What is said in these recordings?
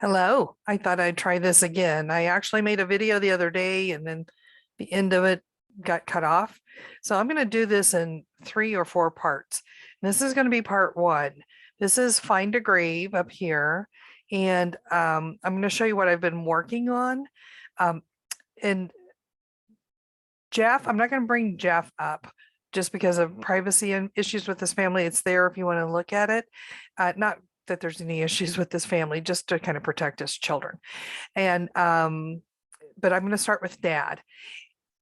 Hello. I thought I'd try this again. I actually made a video the other day and then the end of it got cut off. So I'm going to do this in 3 or 4 parts. This is going to be part one. This is find a grave up here. And I'm going to show you what I've been working on. Um, and Jeff, I'm not going to bring Jeff up just because of privacy and issues with this family. It's there if you want to look at it. Not that there's any issues with this family, just to kind of protect his children. And but I'm going to start with Dad.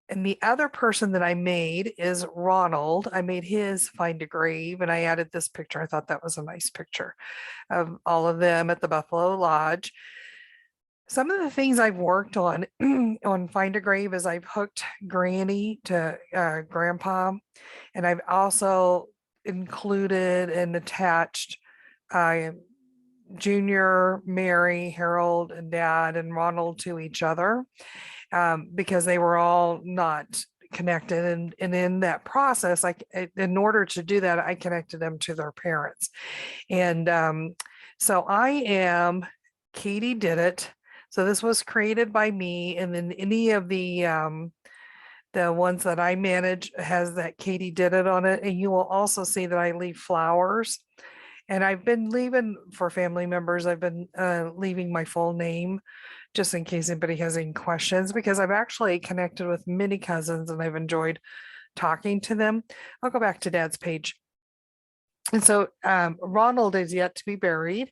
And the other person that I made is Ronald. I made his find a grave and I added this picture. I thought that was a nice picture of all of them at the Buffalo Lodge. Some of the things I've worked on on Find a Grave is I've hooked Granny to Grandpa, and I've also included and attached Junior, Mary, Harold, and Dad and Ronald to each other because they were all not connected. And in that process, in order to do that, I connected them to their parents. And so I am, Katie did it. So this was created by me. And then any of the ones that I manage has that Katie did it on it. And you will also see that I leave flowers. And I've been leaving for family members, I've been leaving my full name just in case anybody has any questions, because I've actually connected with many cousins and I've enjoyed talking to them. I'll go back to Dad's page. And so Ronald is yet to be buried,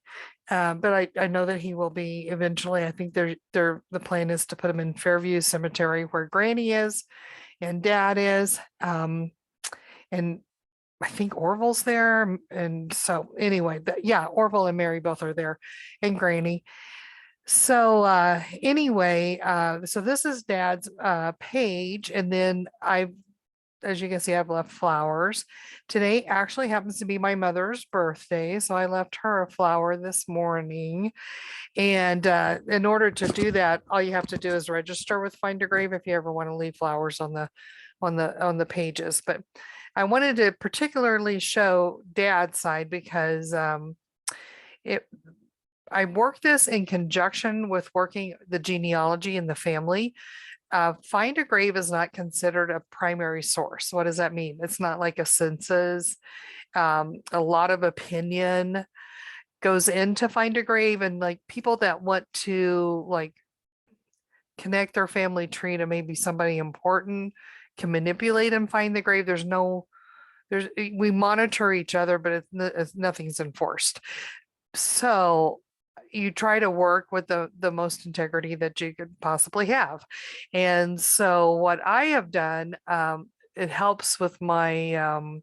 but I know that he will be eventually. I think the plan is to put him in Fairview Cemetery where Granny is and Dad is. And I think Orville's there. And so anyway, yeah, Orville and Mary both are there and Granny. So anyway, so this is Dad's page. And then as you can see, I've left flowers. Today actually happens to be my mother's birthday. So I left her a flower this morning. And in order to do that, all you have to do is register with Find a Grave if you ever want to leave flowers on the pages. But I wanted to particularly show Dad's side because I work this in conjunction with working the genealogy in the family. Find a Grave is not considered a primary source. What does that mean? It's not like a census. A lot of opinion goes into Find a Grave, and like people that want to like connect their family tree to maybe somebody important can manipulate and find the grave. We monitor each other, but nothing's enforced. So you try to work with the most integrity that you could possibly have. And so what I have done, it helps with my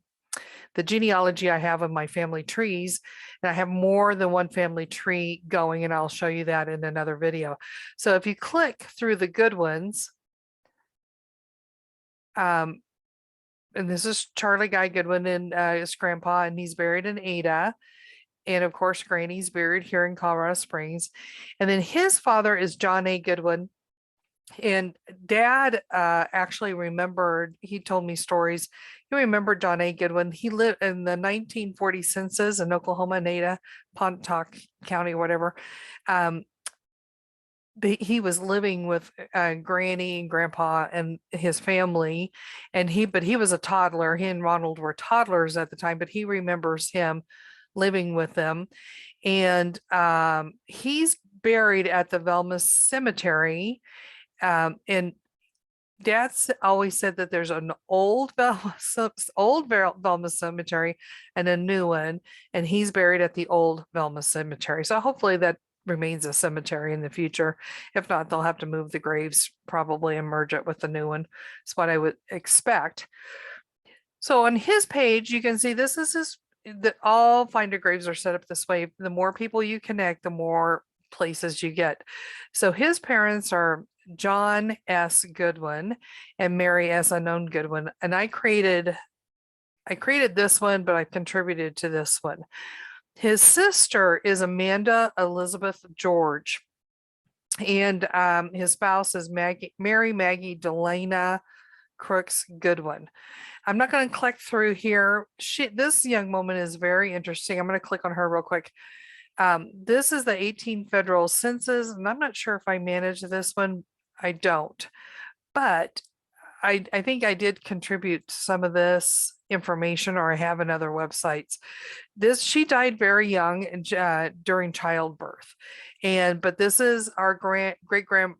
the genealogy I have of my family trees. And I have more than one family tree going, and I'll show you that in another video. So if you click through the Goodwins, and this is Charlie Guy Goodwin and his grandpa, and he's buried in Ada. And of course, Granny's buried here in Colorado Springs. And then his father is John A. Goodwin. And Dad actually remembered, he told me stories. He remembered John A. Goodwin. He lived in the 1940 census in Oklahoma, Ada, Pontotoc County, whatever. He was living with Granny and Grandpa and his family, but he was a toddler. He and Ronald were toddlers at the time, but he remembers him living with them. And he's buried at the Velma Cemetery. And Dad's always said that there's an old Velma Cemetery and a new one, and he's buried at the old Velma Cemetery. So hopefully that remains a cemetery in the future. If not, they'll have to move the graves probably and merge it with the new one. That's what I would expect. So on his page, you can see this is that all Find a Graves are set up this way. The more people you connect, the more places you get. So his parents are John S. Goodwin and Mary S. Unknown Goodwin. And I created this one, but I contributed to this one. His sister is Amanda Elizabeth George. And his spouse is Mary Maggie Delana Crooks Goodwin. I'm not going to click through here. This young woman is very interesting. I'm going to click on her real quick. This is the 18 federal census, and I'm not sure if I managed this one. I don't, but I think I did contribute some of this information, or I have in other websites. She died very young and during childbirth, but this is our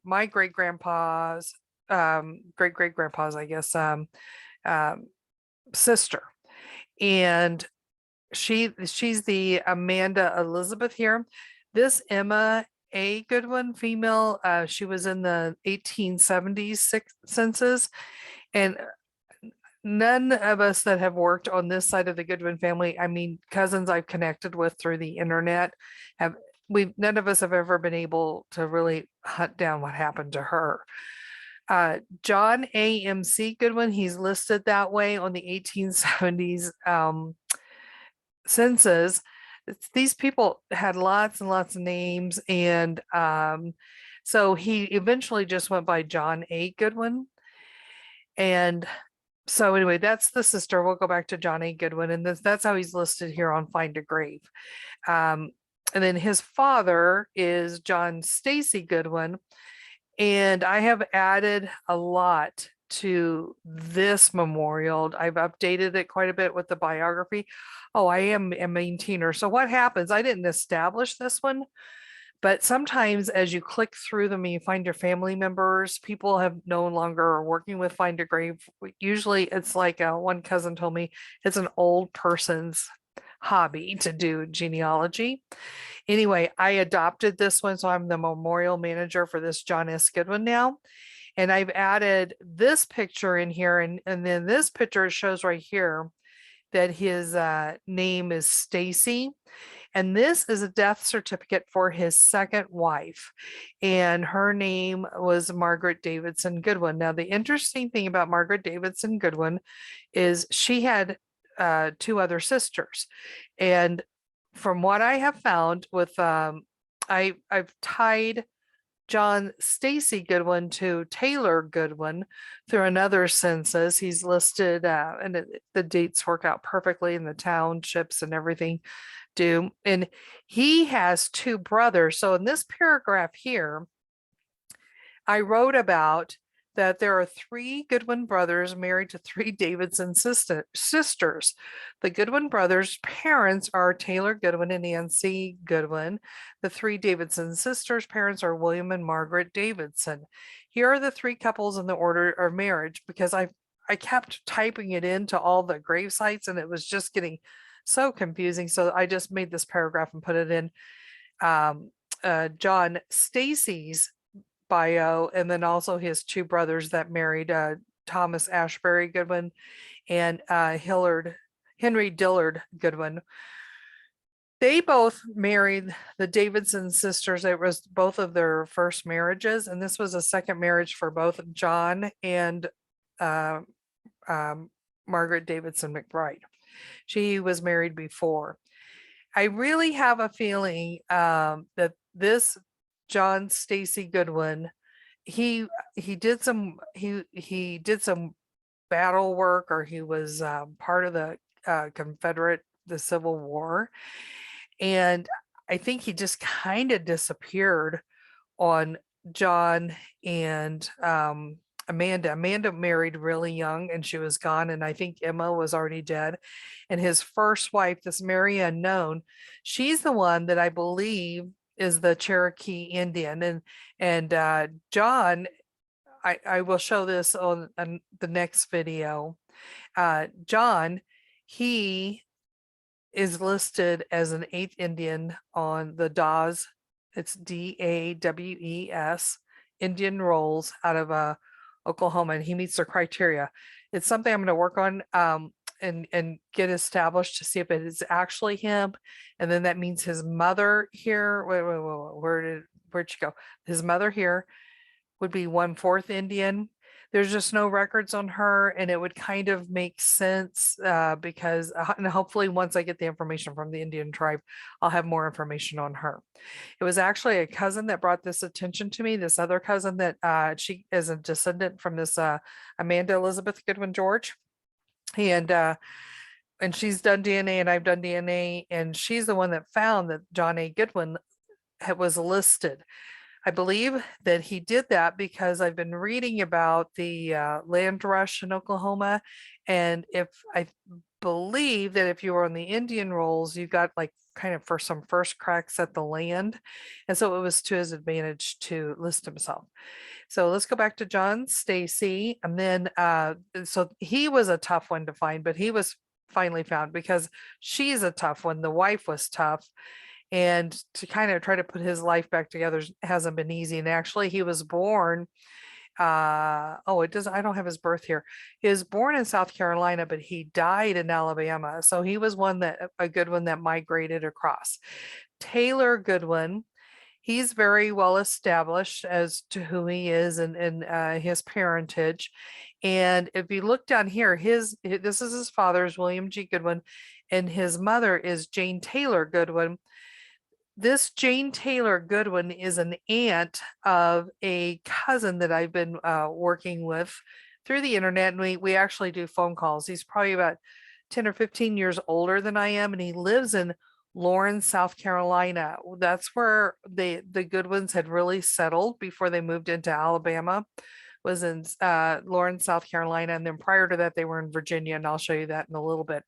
my great grandpa's great grandpa's, I guess, um, sister, and she's the Amanda Elizabeth here. This Emma A. Goodwin, female, she was in the 1870s census, and none of us that have worked on this side of the Goodwin family, I mean, cousins I've connected with through the internet, have none of us have ever been able to really hunt down what happened to her. John Amc Goodwin, he's listed that way on the 1870s census. These people had lots and lots of names, and so he eventually just went by John A. Goodwin. And so anyway, that's the sister. We'll go back to John A. Goodwin, and that's how he's listed here on Find a Grave. And then his father is John Stacy Goodwin, and I have added a lot to this memorial. I've updated it quite a bit with the biography. Oh, I am a maintainer. So what happens? I didn't establish this one, but sometimes as you click through them and you find your family members, people have no longer are working with Find a Grave. Usually it's like one cousin told me it's an old person's hobby to do genealogy. Anyway, I adopted this one, so I'm the memorial manager for this John S. Goodwin now. And I've added this picture in here, and then this picture shows right here that his name is Stacy. And this is a death certificate for his second wife, and her name was Margaret Davidson Goodwin. Now, the interesting thing about Margaret Davidson Goodwin is she had two other sisters, and from what I have found with I've tied John Stacy Goodwin to Taylor Goodwin through another census. He's listed, and the dates work out perfectly, and the townships and everything do. And he has two brothers. So in this paragraph here, I wrote about that there are three Goodwin brothers married to three Davidson sisters. The Goodwin brothers' parents are Taylor Goodwin and Nancy Goodwin. The three Davidson sisters' parents are William and Margaret Davidson. Here are the three couples in the order of marriage, because I kept typing it into all the grave sites and it was just getting so confusing. So I just made this paragraph and put it in John Stacy's bio, and then also his two brothers that married Thomas Ashbury Goodwin and Henry Dillard Goodwin. They both married the Davidson sisters. It was both of their first marriages, and this was a second marriage for both John and Margaret Davidson McBride. She was married before. I really have a feeling that this John Stacy Goodwin, he did some battle work, or he was part of the the Civil War, and I think he just kind of disappeared on John and Amanda. Amanda married really young and she was gone, and I think Emma was already dead. And his first wife, this Mary Unknown, she's the one that I believe is the Cherokee Indian. And John, I will show this on the next video. John, he is listed as an 8th Indian on the Dawes. It's DAWES Indian rolls out of Oklahoma, and he meets their criteria. It's something I'm going to work on and get established to see if it is actually him. And then that means his mother here. Wait, where'd she go? His mother here would be 1/4 Indian. There's just no records on her, and it would kind of make sense because, and hopefully once I get the information from the Indian tribe, I'll have more information on her. It was actually a cousin that brought this attention to me, this other cousin that she is a descendant from this Amanda Elizabeth Goodwin George. And and she's done DNA and I've done DNA, and she's the one that found that John A. Goodwin was listed. I believe that he did that because I've been reading about the land rush in Oklahoma. And if I believe that if you were on the Indian rolls, you got like kind of for some first cracks at the land. And so it was to his advantage to list himself. So let's go back to John Stacy. And then, so he was a tough one to find, but he was finally found because she's a tough one. The wife was tough. And to kind of try to put his life back together hasn't been easy. And actually, he was born. Oh, it doesn't. I don't have his birth here. He was born in South Carolina, but he died in Alabama. So he was a good one that migrated across. Taylor Goodwin, he's very well established as to who he is and his parentage. And if you look down here, this is his father's William G. Goodwin, and his mother is Jane Taylor Goodwin. This Jane Taylor Goodwin is an aunt of a cousin that I've been working with through the internet, and we actually do phone calls. He's probably about 10 or 15 years older than I am, and he lives in Lawrence, South Carolina. That's where the Goodwins had really settled before they moved into Alabama, was in Lawrence, South Carolina. And then prior to that, they were in Virginia, and I'll show you that in a little bit.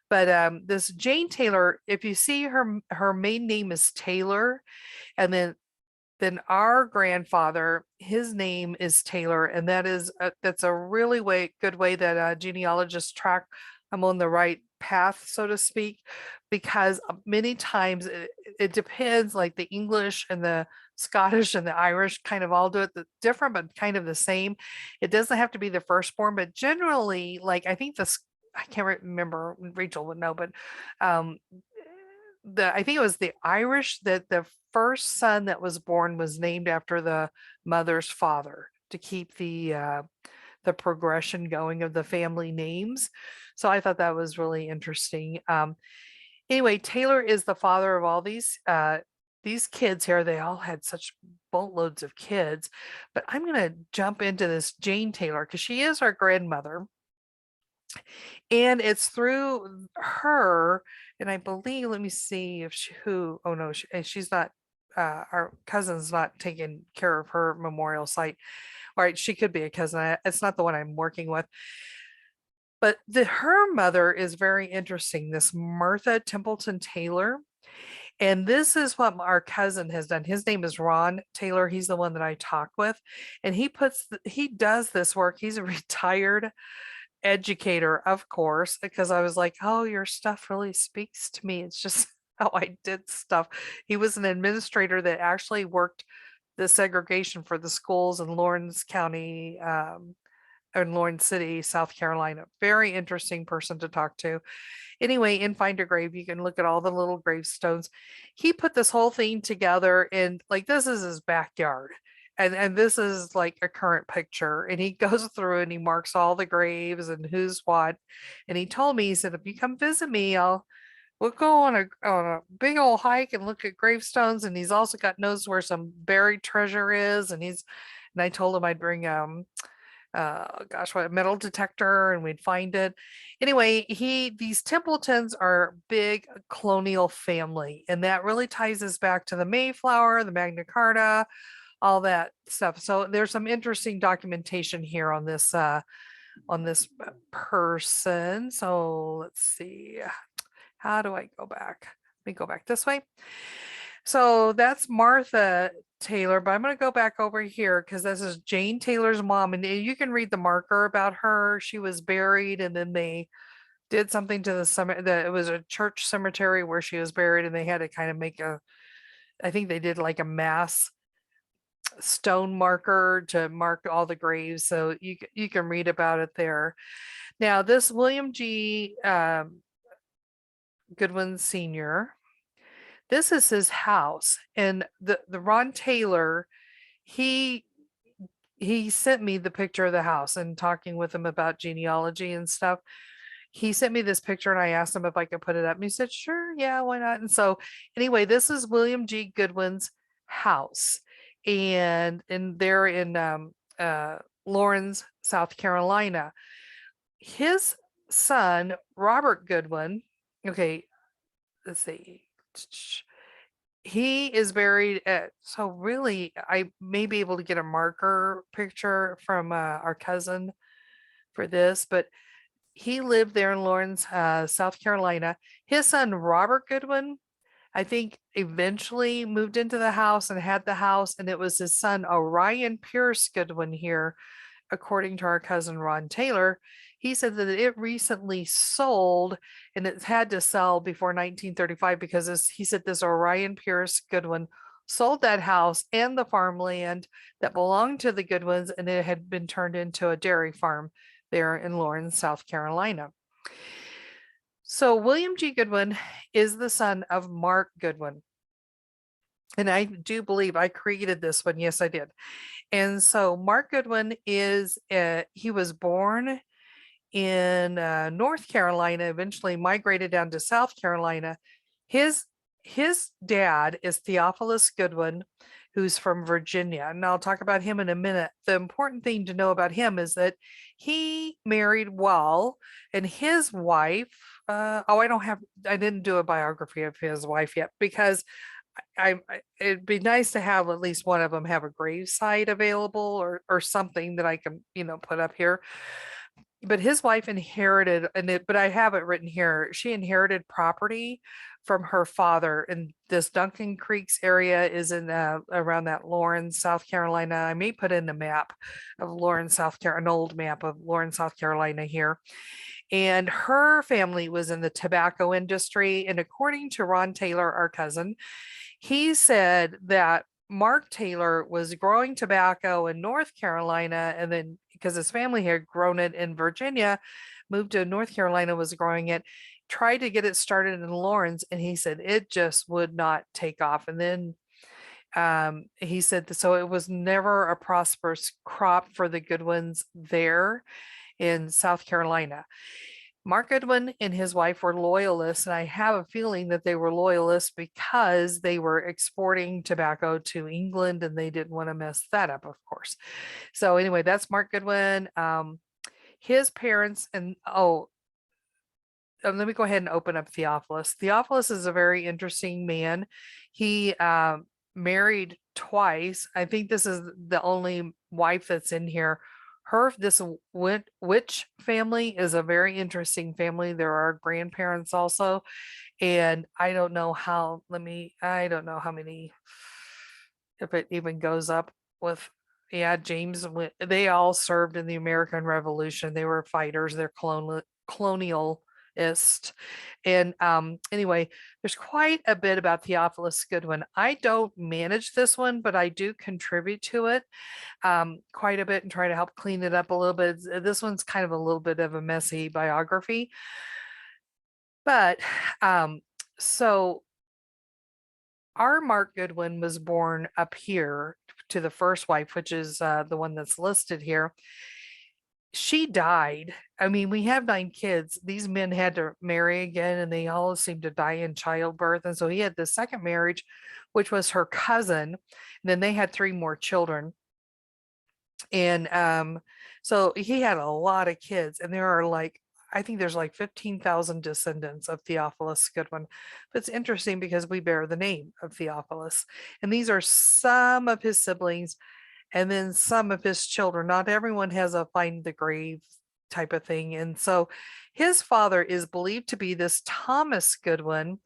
But this Jane Taylor, if you see her maiden name is Taylor, and then our grandfather, his name is Taylor, and that's a really good way that genealogists track I'm on the right path, so to speak, because many times it depends, like the English and the Scottish and the Irish kind of all do it different, but kind of the same. It doesn't have to be the firstborn, but generally, like I think I can't remember, Rachel would know, but um, I think it was the Irish that the first son that was born was named after the mother's father to keep the progression going of the family names. So I thought that was really interesting. Anyway, Taylor is the father of all these kids here. They all had such boatloads of kids, but I'm going to jump into this Jane Taylor because she is our grandmother. And it's through her, and I believe, let me see if oh no, she's not, our cousin's not taking care of her memorial site. All right, she could be a cousin. It's not the one I'm working with. But her mother is very interesting, this Martha Templeton Taylor. And this is what our cousin has done. His name is Ron Taylor. He's the one that I talk with. And he does this work. He's a retired educator, of course, because I was like, oh, your stuff really speaks to me. It's just how I did stuff. He was an administrator that actually worked the segregation for the schools in Lawrence County, in Lawrence City, South Carolina. Very interesting person to talk to. Anyway, in Find a Grave, you can look at all the little gravestones. He put this whole thing together, and like this is his backyard. And this is like a current picture, and he goes through and he marks all the graves and who's what. And he told me, he said, if you come visit me, we'll go on a big old hike and look at gravestones. And he's also knows where some buried treasure is. And I told him I'd bring what, a metal detector, and we'd find it. Anyway, these Templetons are big colonial family, and that really ties us back to the Mayflower, the Magna Carta, all that stuff. So there's some interesting documentation here on this person. So let's see, how do I go back? Let me go back this way. So that's Martha Taylor, but I'm going to go back over here because this is Jane Taylor's mom, and you can read the marker about her. She was buried, and then they did something to the cemetery. It was a church cemetery where she was buried, and they had to kind of I think they did like a mass stone marker to mark all the graves. So you can read about it there. Now, this William G. Goodwin Sr., this is his house, and the Ron Taylor, he sent me the picture of the house, and talking with him about genealogy and stuff, he sent me this picture, and I asked him if I could put it up, and he said, sure, yeah, why not? And so anyway, this is William G. Goodwin's house, and they're in Lawrence, South Carolina. His son, Robert Goodwin, okay, let's see. He is buried at, so really, I may be able to get a marker picture from our cousin for this, but he lived there in Lawrence, South Carolina. His son, Robert Goodwin, I think eventually moved into the house and had the house, and it was his son, Orion Pierce Goodwin here, according to our cousin Ron Taylor. He said that it recently sold and it had to sell before 1935 because he said this Orion Pierce Goodwin sold that house and the farmland that belonged to the Goodwins, and it had been turned into a dairy farm there in Lawrence, South Carolina. So William G. Goodwin is the son of Mark Goodwin. And I do believe I created this one. Yes, I did. And so Mark Goodwin he was born in North Carolina, eventually migrated down to South Carolina. His his dad is Theophilus Goodwin, who's from Virginia. And I'll talk about him in a minute. The important thing to know about him is that he married well, and his wife, I didn't do a biography of his wife yet because it'd be nice to have at least one of them have a gravesite available or something that I can, put up here. But his wife inherited, but I have it written here. She inherited property from her father, and this Duncan Creeks area is in around that Lawrence, South Carolina. I may put in a map of Lawrence, South Carolina, an old map of Lawrence, South Carolina here. And her family was in the tobacco industry. And according to Ron Taylor, our cousin, he said that Mark Taylor was growing tobacco in North Carolina, and then because his family had grown it in Virginia, moved to North Carolina, was growing it, tried to get it started in Lawrence, and he said it just would not take off. And then he said so it was never a prosperous crop for the Goodwins there in South Carolina. Mark Goodwin and his wife were loyalists, and I have a feeling that they were loyalists because they were exporting tobacco to England and they didn't want to mess that up, of course. So anyway, that's Mark Goodwin. His parents, and let me go ahead and open up Theophilus. Theophilus is a very interesting man. He married twice. I think this is the only wife that's in here. This witch family is a very interesting family. There are grandparents also, and I don't know how many, if it even goes up with, yeah, James, they all served in the American Revolution. They were fighters. They're colonialist. And anyway, there's quite a bit about Theophilus Goodwin. I don't manage this one, but I do contribute to it quite a bit and try to help clean it up a little bit. This one's kind of a little bit of a messy biography. But so our Mark Goodwin was born up here to the first wife, which is the one that's listed here. She died. I mean, we have 9 kids. These men had to marry again, and they all seemed to die in childbirth. And so he had the second marriage, which was her cousin. And then they had 3 more children. And so he had a lot of kids, and there are I think there's 15,000 descendants of Theophilus Goodwin. But it's interesting because we bear the name of Theophilus. And these are some of his siblings and then some of his children. Not everyone has a find the grave type of thing. And so his father is believed to be this Thomas Goodwin.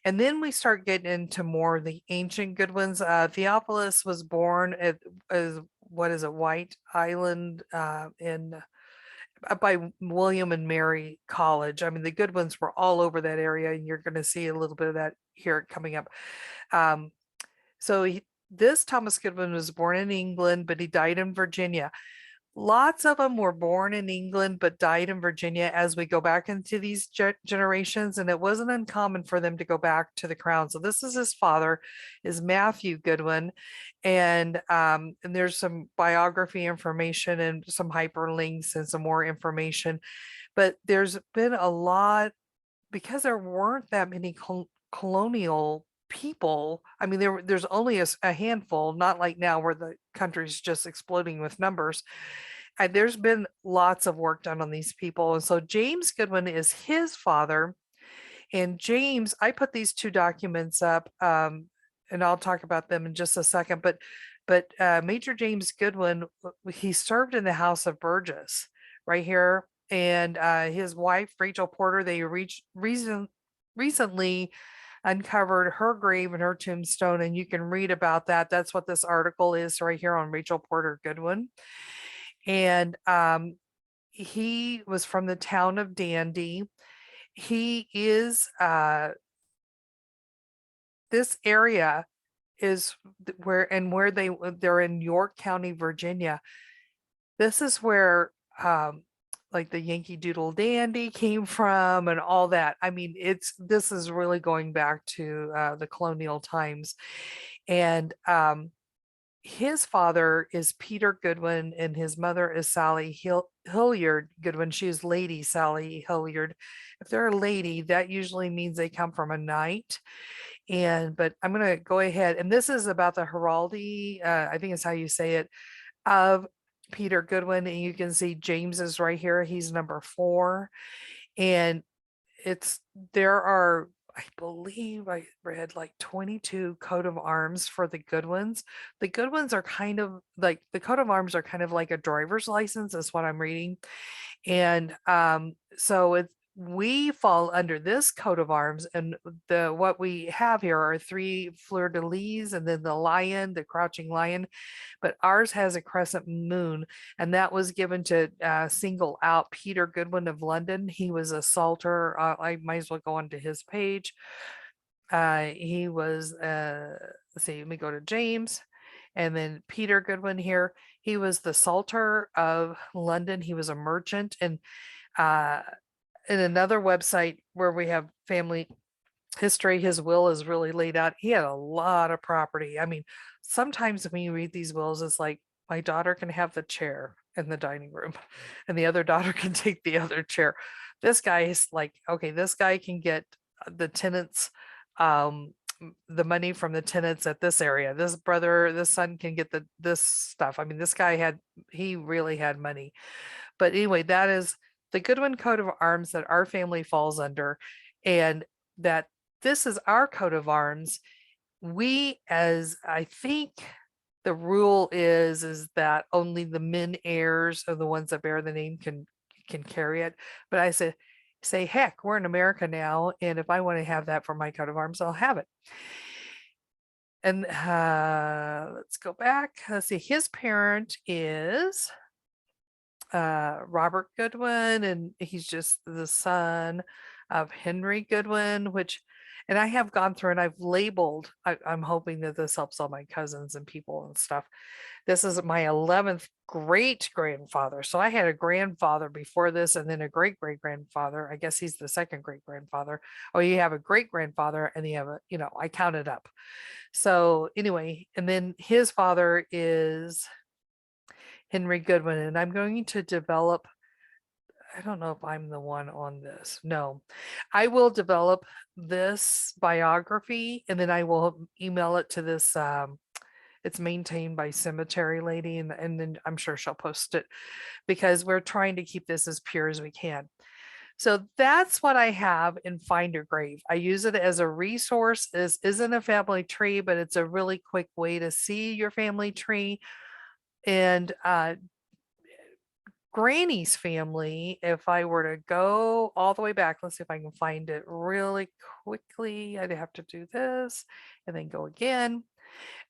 And then we start getting into more of the ancient Goodwins. Theophilus was born as White Island by William and Mary College. I mean, the Goodwins were all over that area, and you're going to see a little bit of that here coming up. This Thomas Goodwin was born in England, but he died in Virginia. Lots of them were born in England, but died in Virginia as we go back into these generations. And it wasn't uncommon for them to go back to the crown. So this is his father, is Matthew Goodwin. And there's some biography information and some hyperlinks and some more information. But there's been a lot, because there weren't that many colonial people. I mean, there's only a handful, not like now where the country's just exploding with numbers. there's been lots of work done on these people. And so James Goodwin is his father. And James, I put these two documents up, and I'll talk about them in just a second. But Major James Goodwin, he served in the House of Burgess right here, and his wife Rachel Porter. They recently uncovered her grave and her tombstone, and you can read about that. That's what this article is right here on Rachel Porter Goodwin. And he was from the town of Dandy. He is this area is where they're in York County, Virginia. This is where like the Yankee Doodle Dandy came from and all that. I mean, this is really going back to the colonial times. And his father is Peter Goodwin and his mother is Sally Hilliard Goodwin. She is Lady Sally Hilliard. If they're a lady, that usually means they come from a knight. But I'm going to go ahead, and this is about the heraldry, I think is how you say it, of Peter Goodwin. And you can see James is right here. He's number 4. And there are, I believe I read like 22 coat of arms for the Goodwins. The Goodwins are kind of like, the coat of arms are kind of like a driver's license is what I'm reading. And so we fall under this coat of arms, and what we have here are 3 fleur-de-lis and then the lion, the crouching lion, but ours has a crescent moon, and that was given to single out Peter Goodwin of London. He was a salter. I might as well go onto his page. He was, let's see, let me go to James. And then Peter Goodwin here, he was the salter of London. He was a merchant. And in another website where we have family history, his will is really laid out. He had a lot of property. I mean, sometimes when you read these wills, it's like, my daughter can have the chair in the dining room and the other daughter can take the other chair. This guy is like, okay, this guy can get the tenants, the money from the tenants at this area. This son can get this stuff. I mean, this guy he really had money. But anyway, that is the Goodwin coat of arms that our family falls under, and that this is our coat of arms. We, as I think the rule is that only the men heirs are the ones that bear the name can carry it. But I say, heck, we're in America now, and if I want to have that for my coat of arms, I'll have it. And let's go back. Let's see, his parent is Robert Goodwin, and he's just the son of Henry Goodwin, and I have gone through and I've labeled, I'm hoping that this helps all my cousins and people and stuff. This is my 11th great grandfather. So I had a grandfather before this, and then a great great grandfather. I guess he's the second great grandfather. Oh, you have a great grandfather, and you have I counted up. So anyway, and then his father is Henry Goodwin, and I'm going to develop, I don't know if I'm the one on this. No, I will develop this biography, and then I will email it to this. It's maintained by Cemetery Lady, and then I'm sure she'll post it, because we're trying to keep this as pure as we can. So that's what I have in Find Your Grave. I use it as a resource. This isn't a family tree, but it's a really quick way to see your family tree. And Granny's family, if I were to go all the way back, let's see if I can find it really quickly. I'd have to do this and then go again.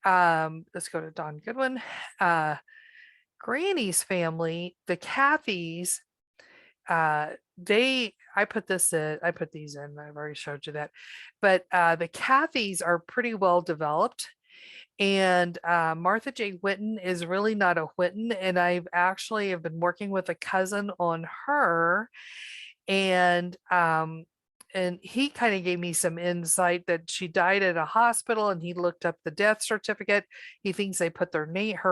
Let's go to Don Goodwin. Granny's family, the Cathys, I put these in, I've already showed you that, but the Cathys are pretty well developed. And Martha J. Whitten is really not a Whitten, and I've actually have been working with a cousin on her, and he kind of gave me some insight that she died at a hospital, and he looked up the death certificate. He thinks they put her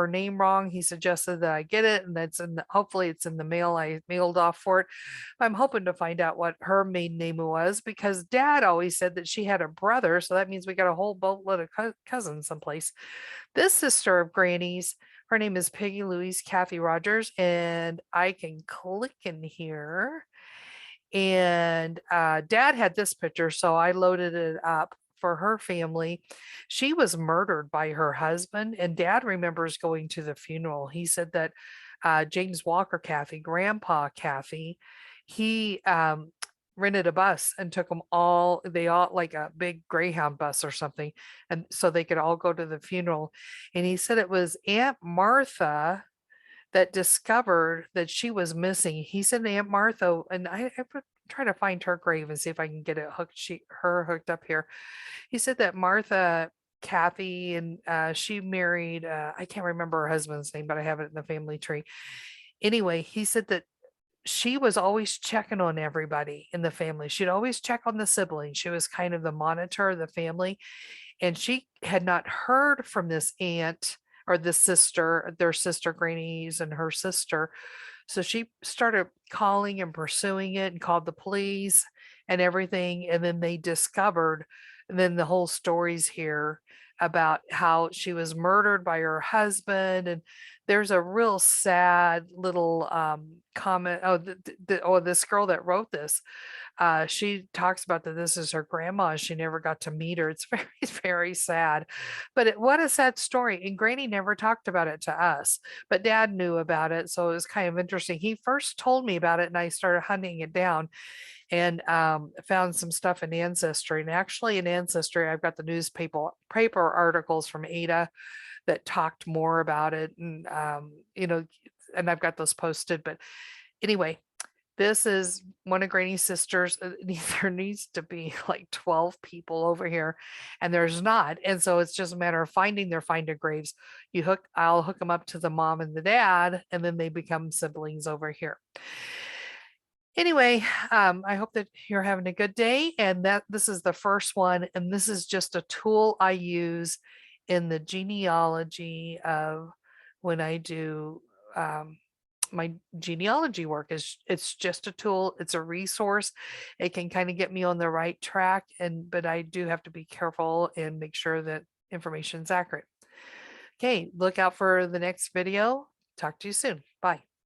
name wrong. He suggested that I get it, and hopefully it's in the mail. I mailed off for it. I'm hoping to find out what her maiden name was, because Dad always said that she had a brother, so that means we got a whole boatload of cousins someplace. This sister of Granny's, Her name is Peggy Louise Kathy Rogers, and I can click in here. And Dad had this picture, so I loaded it up for her family. She was murdered by her husband, and Dad remembers going to the funeral. He said that James Walker Kathy, Grandpa Kathy, he rented a bus and took them all, they all like a big Greyhound bus or something, and so they could all go to the funeral. And he said it was Aunt Martha that discovered that she was missing. He said Aunt Martha, and I would try to find her grave and see if I can get it hooked, her hooked up here. He said that Martha Kathy, and she married, I can't remember her husband's name, but I have it in the family tree. Anyway, he said that she was always checking on everybody in the family. She'd always check on the siblings. She was kind of the monitor of the family. And she had not heard from this aunt or the sister, their sister grannies and her sister. So she started calling and pursuing it and called the police and everything. And then they discovered, and then the whole story's here about how she was murdered by her husband. And there's a real sad little comment. Oh, this girl that wrote this, she talks about that this is her grandma. She never got to meet her. It's very, very sad. But what a sad story. And Granny never talked about it to us, but Dad knew about it. So it was kind of interesting. He first told me about it and I started hunting it down and found some stuff in Ancestry. And actually in Ancestry, I've got the paper articles from Ada that talked more about it. And, and I've got those posted. But anyway, this is one of Granny's sisters. There needs to be like 12 people over here, and there's not. And so it's just a matter of finding their finder graves. I'll hook them up to the mom and the dad, and then they become siblings over here. Anyway, I hope that you're having a good day, and that this is the first one, and this is just a tool I use in the genealogy of when I do my genealogy work. It's just a tool, it's a resource. It can kind of get me on the right track, but I do have to be careful and make sure that information is accurate. Okay, look out for the next video. Talk to you soon. Bye.